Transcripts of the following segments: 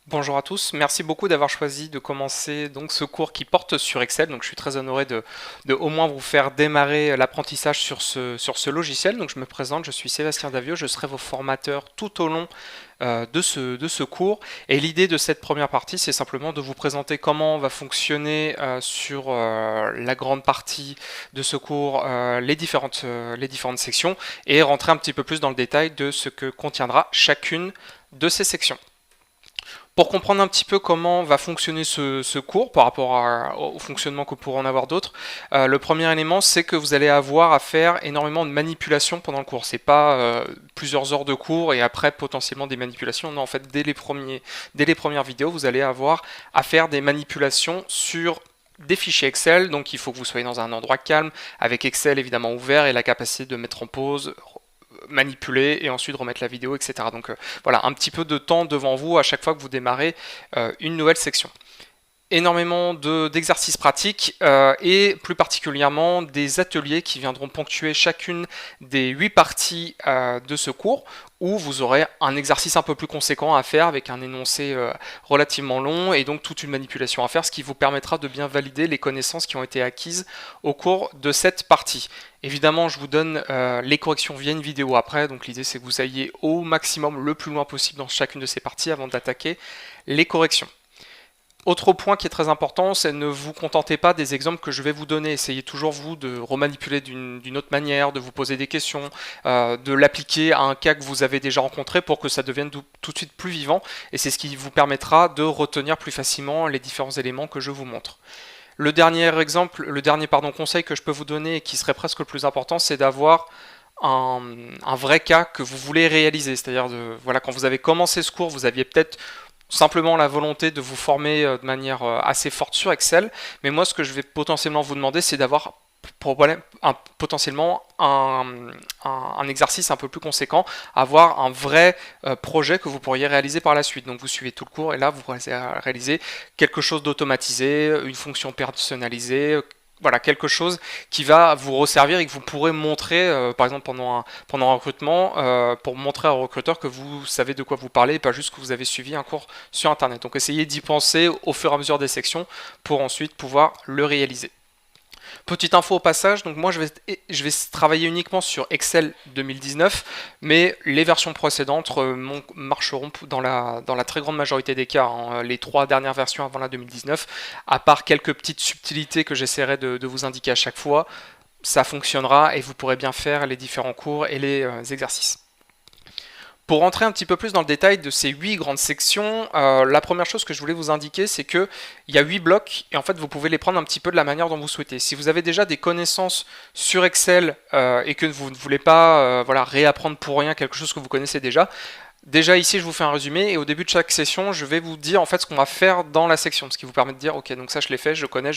Bonjour à tous, merci beaucoup d'avoir choisi de commencer donc ce cours qui porte sur Excel. Donc je suis très honoré de au moins vous faire démarrer l'apprentissage sur ce logiciel. Donc je me présente, je suis Sébastien Davio, je serai vos formateurs tout au long de ce cours. Et l'idée de cette première partie, c'est simplement de vous présenter comment va fonctionner sur la grande partie de ce cours les différentes sections et rentrer un petit peu plus dans le détail de ce que contiendra chacune de ces sections. Pour comprendre un petit peu comment va fonctionner ce cours par rapport au fonctionnement que pourrait en avoir d'autres, le premier élément c'est que vous allez avoir à faire énormément de manipulations pendant le cours. C'est pas plusieurs heures de cours et après potentiellement des manipulations. Non, en fait, dès les premières vidéos, vous allez avoir à faire des manipulations sur des fichiers Excel, donc il faut que vous soyez dans un endroit calme, avec Excel évidemment ouvert et la capacité de mettre en pause, manipuler et ensuite remettre la vidéo, etc. Donc voilà, un petit peu de temps devant vous à chaque fois que vous démarrez une nouvelle section. Énormément d'exercices pratiques et plus particulièrement des ateliers qui viendront ponctuer chacune des 8 parties de ce cours où vous aurez un exercice un peu plus conséquent à faire avec un énoncé relativement long et donc toute une manipulation à faire, ce qui vous permettra de bien valider les connaissances qui ont été acquises au cours de cette partie. Évidemment, je vous donne les corrections via une vidéo après, donc l'idée c'est que vous ayez au maximum le plus loin possible dans chacune de ces parties avant d'attaquer les corrections. Autre point qui est très important, c'est ne vous contentez pas des exemples que je vais vous donner. Essayez toujours vous de remanipuler d'une autre manière, de vous poser des questions, de l'appliquer à un cas que vous avez déjà rencontré pour que ça devienne tout de suite plus vivant. Et c'est ce qui vous permettra de retenir plus facilement les différents éléments que je vous montre. Le dernier conseil que je peux vous donner et qui serait presque le plus important, c'est d'avoir un vrai cas que vous voulez réaliser. C'est-à-dire, voilà, quand vous avez commencé ce cours, vous aviez peut-être simplement la volonté de vous former de manière assez forte sur Excel, mais moi ce que je vais potentiellement vous demander c'est d'avoir potentiellement un exercice un peu plus conséquent, avoir un vrai projet que vous pourriez réaliser par la suite. Donc vous suivez tout le cours et là vous réalisez quelque chose d'automatisé, une fonction personnalisée, voilà, quelque chose qui va vous resservir et que vous pourrez montrer, par exemple pendant un recrutement, pour montrer au recruteur que vous savez de quoi vous parlez et pas juste que vous avez suivi un cours sur Internet. Donc essayez d'y penser au fur et à mesure des sections pour ensuite pouvoir le réaliser. Petite info au passage, donc moi je vais travailler uniquement sur Excel 2019, mais les versions précédentes marcheront dans la très grande majorité des cas, hein, les 3 dernières versions avant la 2019, à part quelques petites subtilités que j'essaierai de vous indiquer à chaque fois, ça fonctionnera et vous pourrez bien faire les différents cours et les exercices. Pour rentrer un petit peu plus dans le détail de ces 8 grandes sections, la première chose que je voulais vous indiquer, c'est qu'il y a 8 blocs et en fait vous pouvez les prendre un petit peu de la manière dont vous souhaitez. Si vous avez déjà des connaissances sur Excel et que vous ne voulez pas voilà, réapprendre pour rien quelque chose que vous connaissez déjà ici je vous fais un résumé et au début de chaque session je vais vous dire en fait ce qu'on va faire dans la section, ce qui vous permet de dire ok donc ça je l'ai fait, je connais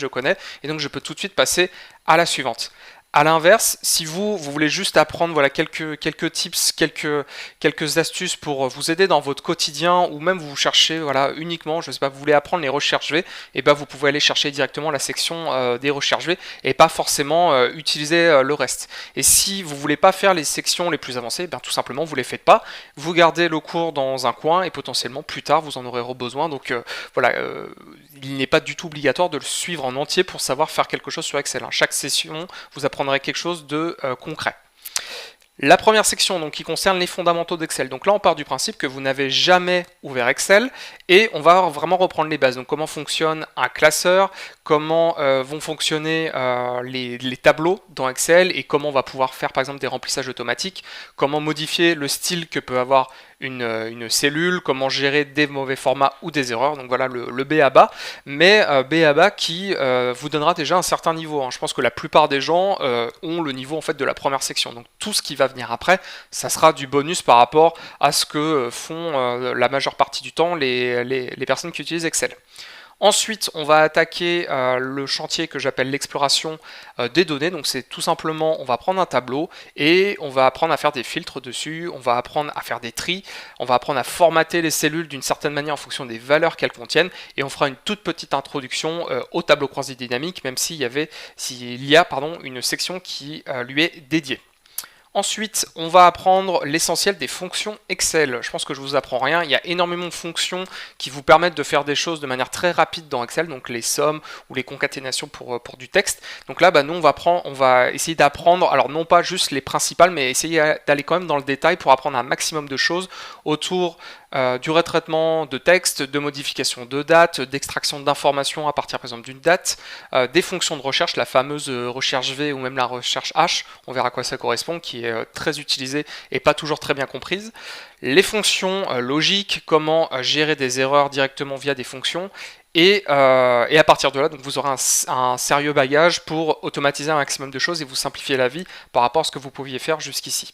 et donc je peux tout de suite passer à la suivante. A l'inverse, si vous voulez juste apprendre voilà, quelques tips, quelques astuces pour vous aider dans votre quotidien, ou même vous cherchez voilà, uniquement, je sais pas, vous voulez apprendre les recherches V, et ben vous pouvez aller chercher directement la section des recherches V et pas forcément utiliser le reste. Et si vous voulez pas faire les sections les plus avancées, ben tout simplement vous les faites pas, vous gardez le cours dans un coin et potentiellement plus tard vous en aurez besoin. Donc voilà, il n'est pas du tout obligatoire de le suivre en entier pour savoir faire quelque chose sur Excel. Chaque session vous apprendrez quelque chose de concret. La première section donc, qui concerne les fondamentaux d'Excel. Donc là on part du principe que vous n'avez jamais ouvert Excel et on va vraiment reprendre les bases. Donc comment fonctionne un classeur, comment vont fonctionner les tableaux dans Excel et comment on va pouvoir faire par exemple des remplissages automatiques, comment modifier le style que peut avoir une cellule, comment gérer des mauvais formats ou des erreurs. Donc voilà le B à bas, mais B à bas qui vous donnera déjà un certain niveau. Je pense que la plupart des gens ont le niveau en fait de la première section. Donc tout ce qui va venir après, ça sera du bonus par rapport à ce que font la majeure partie du temps les personnes qui utilisent Excel. Ensuite, on va attaquer le chantier que j'appelle l'exploration des données. Donc c'est tout simplement, on va prendre un tableau et on va apprendre à faire des filtres dessus, on va apprendre à faire des tris, on va apprendre à formater les cellules d'une certaine manière en fonction des valeurs qu'elles contiennent et on fera une toute petite introduction au tableau croisé dynamique, même s'il y a une section qui lui est dédiée. Ensuite, on va apprendre l'essentiel des fonctions Excel. Je pense que je vous apprends rien. Il y a énormément de fonctions qui vous permettent de faire des choses de manière très rapide dans Excel, donc les sommes ou les concaténations pour du texte. Donc là, nous, on va essayer d'apprendre, alors non pas juste les principales, mais essayer d'aller quand même dans le détail pour apprendre un maximum de choses autour du retraitement de texte, de modification de date, d'extraction d'informations à partir par exemple d'une date, des fonctions de recherche, la fameuse recherche V ou même la recherche H, on verra à quoi ça correspond, qui est très utilisée et pas toujours très bien comprise. Les fonctions logiques, comment gérer des erreurs directement via des fonctions, et à partir de là, donc vous aurez un sérieux bagage pour automatiser un maximum de choses et vous simplifier la vie par rapport à ce que vous pouviez faire jusqu'ici.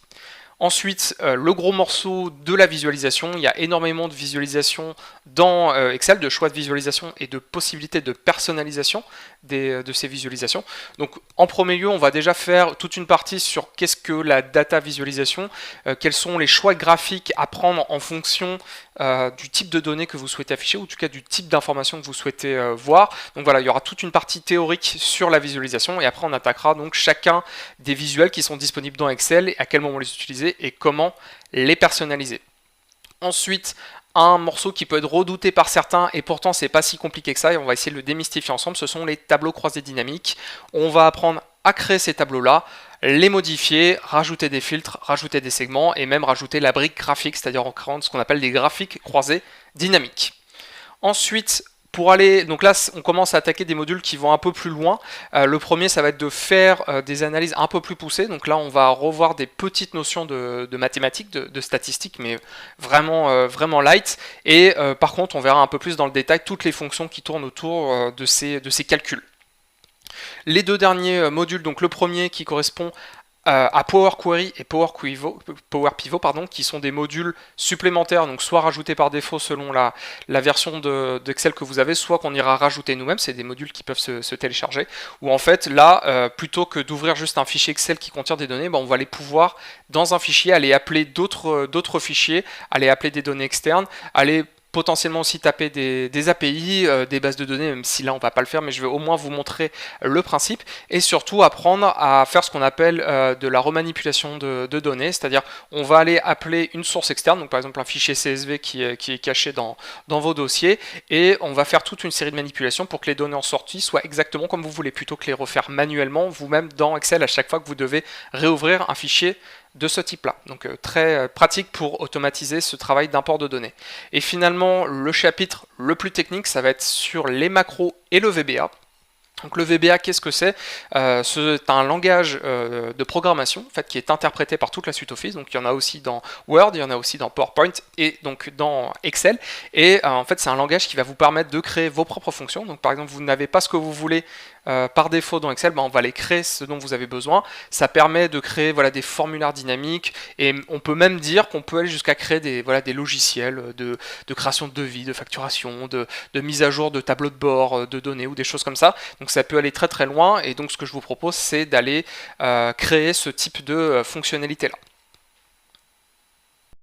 Ensuite, le gros morceau de la visualisation, il y a énormément de visualisation dans Excel, de choix de visualisation et de possibilités de personnalisation de ces visualisations. Donc en premier lieu, on va déjà faire toute une partie sur qu'est-ce que la data visualisation, quels sont les choix graphiques à prendre en fonction du type de données que vous souhaitez afficher, ou en tout cas du type d'information que vous souhaitez voir. Donc voilà, il y aura toute une partie théorique sur la visualisation, et après on attaquera donc chacun des visuels qui sont disponibles dans Excel, et à quel moment les utiliser, et comment les personnaliser. Ensuite, un morceau qui peut être redouté par certains, et pourtant c'est pas si compliqué que ça, et on va essayer de le démystifier ensemble, ce sont les tableaux croisés dynamiques. On va apprendre à créer ces tableaux-là, les modifier, rajouter des filtres, rajouter des segments, et même rajouter la brique graphique, c'est-à-dire en créant ce qu'on appelle des graphiques croisés dynamiques. Ensuite, pour aller, donc là on commence à attaquer des modules qui vont un peu plus loin. Le premier, ça va être de faire des analyses un peu plus poussées. Donc là on va revoir des petites notions de mathématiques, de statistiques, mais vraiment light. Et par contre on verra un peu plus dans le détail toutes les fonctions qui tournent autour de ces calculs. Les deux derniers modules, donc le premier qui correspond à Power Query et Power Pivot, qui sont des modules supplémentaires, donc soit rajoutés par défaut selon la version d'Excel que vous avez, soit qu'on ira rajouter nous-mêmes, c'est des modules qui peuvent se télécharger, ou en fait là, plutôt que d'ouvrir juste un fichier Excel qui contient des données, on va les pouvoir dans un fichier aller appeler d'autres fichiers, aller appeler des données externes, aller potentiellement aussi taper des API, des bases de données, même si là on va pas le faire, mais je vais au moins vous montrer le principe, et surtout apprendre à faire ce qu'on appelle de la remanipulation de données, c'est-à-dire on va aller appeler une source externe, donc par exemple un fichier CSV qui est caché dans vos dossiers, et on va faire toute une série de manipulations pour que les données en sortie soient exactement comme vous voulez, plutôt que les refaire manuellement vous-même dans Excel à chaque fois que vous devez réouvrir un fichier de ce type-là. Donc très pratique pour automatiser ce travail d'import de données. Et finalement, le chapitre le plus technique, ça va être sur les macros et le VBA. Donc le VBA, qu'est-ce que c'est? C'est un langage de programmation en fait, qui est interprété par toute la suite Office. Donc il y en a aussi dans Word, il y en a aussi dans PowerPoint et donc dans Excel. Et en fait, c'est un langage qui va vous permettre de créer vos propres fonctions. Donc par exemple, vous n'avez pas ce que vous voulez par défaut dans Excel, on va aller créer ce dont vous avez besoin. Ça permet de créer des formulaires dynamiques, et on peut même dire qu'on peut aller jusqu'à créer des logiciels de création de devis, de facturation, de mise à jour de tableaux de bord, de données ou des choses comme ça. Donc ça peut aller très très loin, et donc ce que je vous propose, c'est d'aller créer ce type de fonctionnalité là.